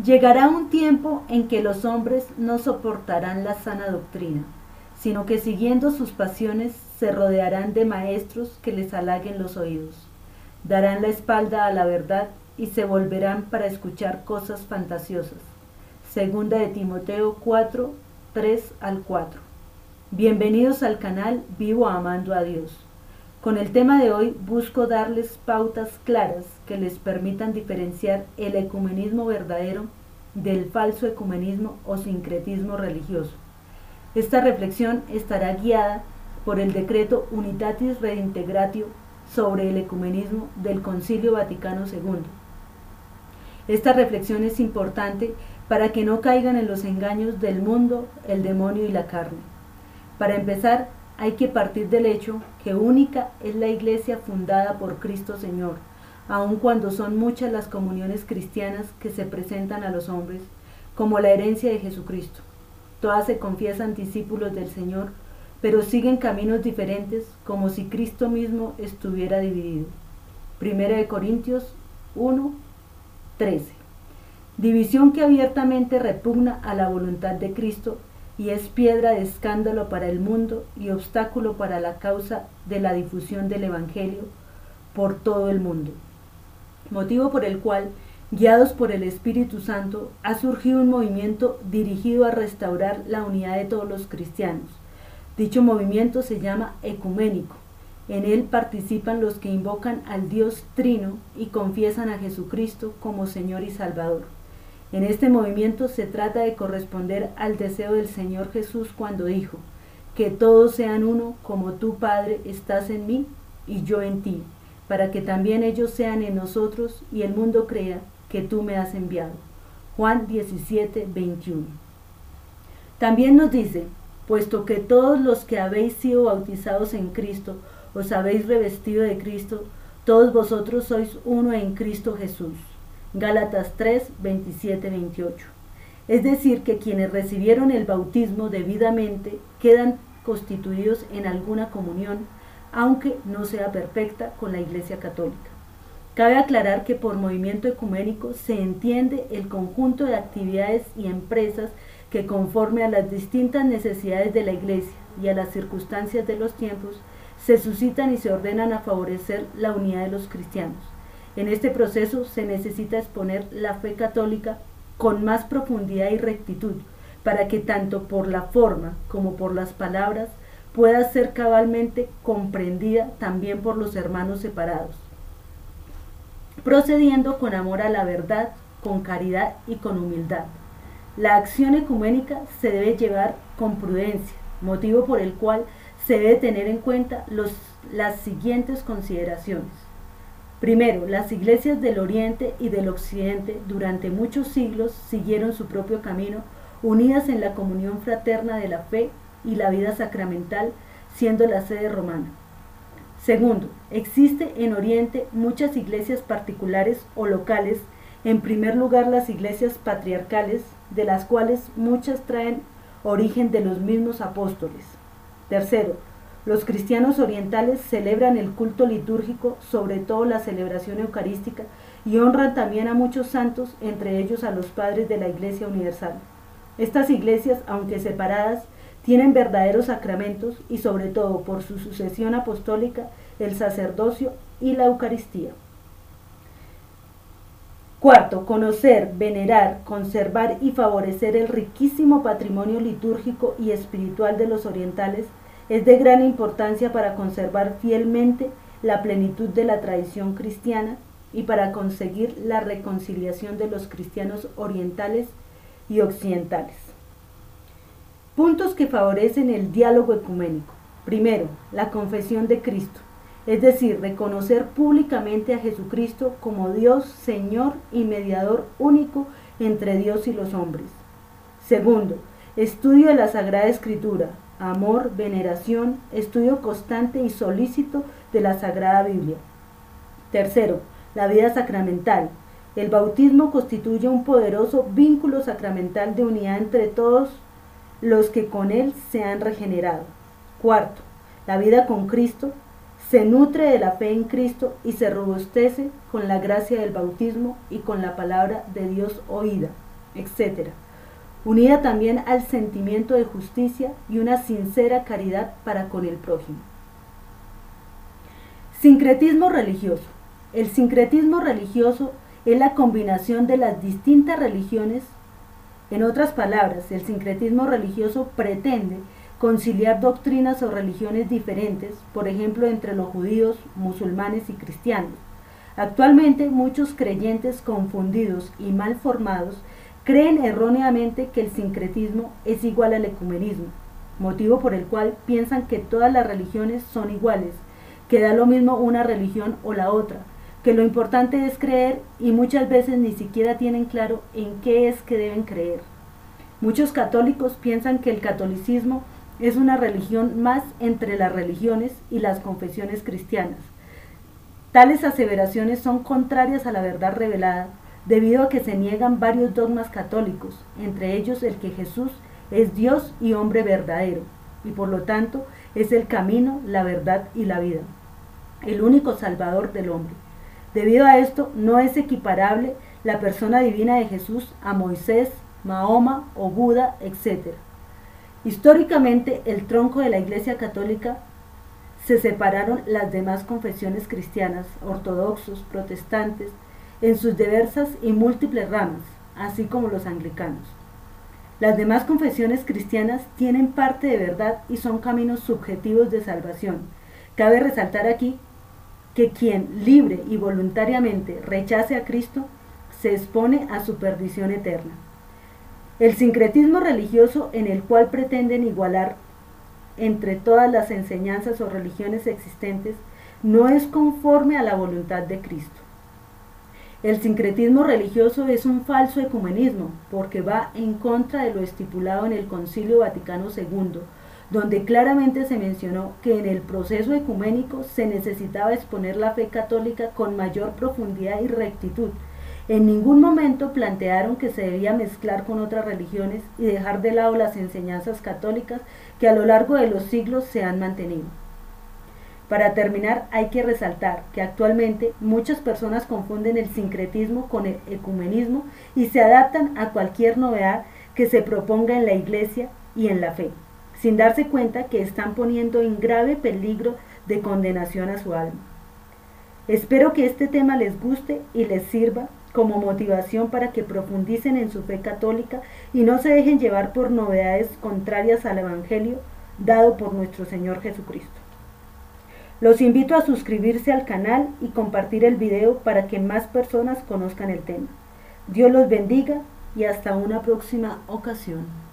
Llegará un tiempo en que los hombres no soportarán la sana doctrina, sino que siguiendo sus pasiones se rodearán de maestros que les halaguen los oídos. Darán la espalda a la verdad y se volverán para escuchar cosas fantasiosas. Segunda de Timoteo 4, 3 al 4. Bienvenidos al canal Vivo Amando a Dios. Con el tema de hoy busco darles pautas claras que les permitan diferenciar el ecumenismo verdadero del falso ecumenismo o sincretismo religioso. Esta reflexión estará guiada por el decreto Unitatis Redintegratio sobre el ecumenismo del Concilio Vaticano II. Esta reflexión es importante para que no caigan en los engaños del mundo, el demonio y la carne. Para empezar, hay que partir del hecho que única es la Iglesia fundada por Cristo Señor, aun cuando son muchas las comuniones cristianas que se presentan a los hombres como la herencia de Jesucristo. Todas se confiesan discípulos del Señor, pero siguen caminos diferentes como si Cristo mismo estuviera dividido. 1 Corintios 1, 13. División que abiertamente repugna a la voluntad de Cristo y es piedra de escándalo para el mundo y obstáculo para la causa de la difusión del Evangelio por todo el mundo. Motivo por el cual, guiados por el Espíritu Santo, ha surgido un movimiento dirigido a restaurar la unidad de todos los cristianos. Dicho movimiento se llama ecuménico. En él participan los que invocan al Dios Trino y confiesan a Jesucristo como Señor y Salvador. En este movimiento se trata de corresponder al deseo del Señor Jesús cuando dijo: que todos sean uno como tú, Padre, estás en mí y yo en ti, para que también ellos sean en nosotros y el mundo crea que tú me has enviado. Juan 17, 21. También nos dice: puesto que todos los que habéis sido bautizados en Cristo, os habéis revestido de Cristo, todos vosotros sois uno en Cristo Jesús. Gálatas 3, 27, 28. Es decir, que quienes recibieron el bautismo debidamente quedan constituidos en alguna comunión, aunque no sea perfecta, con la Iglesia Católica. Cabe aclarar que por movimiento ecuménico se entiende el conjunto de actividades y empresas que, conforme a las distintas necesidades de la Iglesia y a las circunstancias de los tiempos, se suscitan y se ordenan a favorecer la unidad de los cristianos. En este proceso se necesita exponer la fe católica con más profundidad y rectitud, para que tanto por la forma como por las palabras pueda ser cabalmente comprendida también por los hermanos separados, procediendo con amor a la verdad, con caridad y con humildad. La acción ecuménica se debe llevar con prudencia, motivo por el cual se debe tener en cuenta las siguientes consideraciones. Primero, las iglesias del Oriente y del Occidente durante muchos siglos siguieron su propio camino, unidas en la comunión fraterna de la fe y la vida sacramental, siendo la sede romana. Segundo, existe en Oriente muchas iglesias particulares o locales, en primer lugar las iglesias patriarcales, de las cuales muchas traen origen de los mismos apóstoles. Tercero, los cristianos orientales celebran el culto litúrgico, sobre todo la celebración eucarística, y honran también a muchos santos, entre ellos a los padres de la Iglesia Universal. Estas iglesias, aunque separadas, tienen verdaderos sacramentos y, sobre todo por su sucesión apostólica, el sacerdocio y la Eucaristía. Cuarto, conocer, venerar, conservar y favorecer el riquísimo patrimonio litúrgico y espiritual de los orientales es de gran importancia para conservar fielmente la plenitud de la tradición cristiana y para conseguir la reconciliación de los cristianos orientales y occidentales. Puntos que favorecen el diálogo ecuménico. Primero, la confesión de Cristo, es decir, reconocer públicamente a Jesucristo como Dios, Señor y mediador único entre Dios y los hombres. Segundo, estudio de la Sagrada Escritura, amor, veneración, estudio constante y solícito de la Sagrada Biblia. Tercero, la vida sacramental. El bautismo constituye un poderoso vínculo sacramental de unidad entre todos los que con él se han regenerado. Cuarto, la vida con Cristo. Se nutre de la fe en Cristo y se robustece con la gracia del bautismo y con la palabra de Dios oída. etc., unida también al sentimiento de justicia y una sincera caridad para con el prójimo. Sincretismo religioso. El sincretismo religioso es la combinación de las distintas religiones. En otras palabras, el sincretismo religioso pretende conciliar doctrinas o religiones diferentes, por ejemplo, entre los judíos, musulmanes y cristianos. Actualmente, muchos creyentes confundidos y mal formados creen erróneamente que el sincretismo es igual al ecumenismo, motivo por el cual piensan que todas las religiones son iguales, que da lo mismo una religión o la otra, que lo importante es creer y muchas veces ni siquiera tienen claro en qué es que deben creer. Muchos católicos piensan que el catolicismo es una religión más entre las religiones y las confesiones cristianas. Tales aseveraciones son contrarias a la verdad revelada, debido a que se niegan varios dogmas católicos, entre ellos el que Jesús es Dios y hombre verdadero, y por lo tanto es el camino, la verdad y la vida, el único Salvador del hombre. Debido a esto, no es equiparable la persona divina de Jesús a Moisés, Mahoma o Buda, etc. Históricamente, el tronco de la Iglesia Católica se separaron las demás confesiones cristianas, ortodoxos, protestantes, en sus diversas y múltiples ramas, así como los anglicanos. Las demás confesiones cristianas tienen parte de verdad y son caminos subjetivos de salvación. Cabe resaltar aquí que quien libre y voluntariamente rechace a Cristo se expone a su perdición eterna. El sincretismo religioso, en el cual pretenden igualar entre todas las enseñanzas o religiones existentes, no es conforme a la voluntad de Cristo. El sincretismo religioso es un falso ecumenismo, porque va en contra de lo estipulado en el Concilio Vaticano II, donde claramente se mencionó que en el proceso ecuménico se necesitaba exponer la fe católica con mayor profundidad y rectitud. En ningún momento plantearon que se debía mezclar con otras religiones y dejar de lado las enseñanzas católicas que a lo largo de los siglos se han mantenido. Para terminar, hay que resaltar que actualmente muchas personas confunden el sincretismo con el ecumenismo y se adaptan a cualquier novedad que se proponga en la Iglesia y en la fe, sin darse cuenta que están poniendo en grave peligro de condenación a su alma. Espero que este tema les guste y les sirva como motivación para que profundicen en su fe católica y no se dejen llevar por novedades contrarias al Evangelio dado por nuestro Señor Jesucristo. Los invito a suscribirse al canal y compartir el video para que más personas conozcan el tema. Dios los bendiga y hasta una próxima ocasión.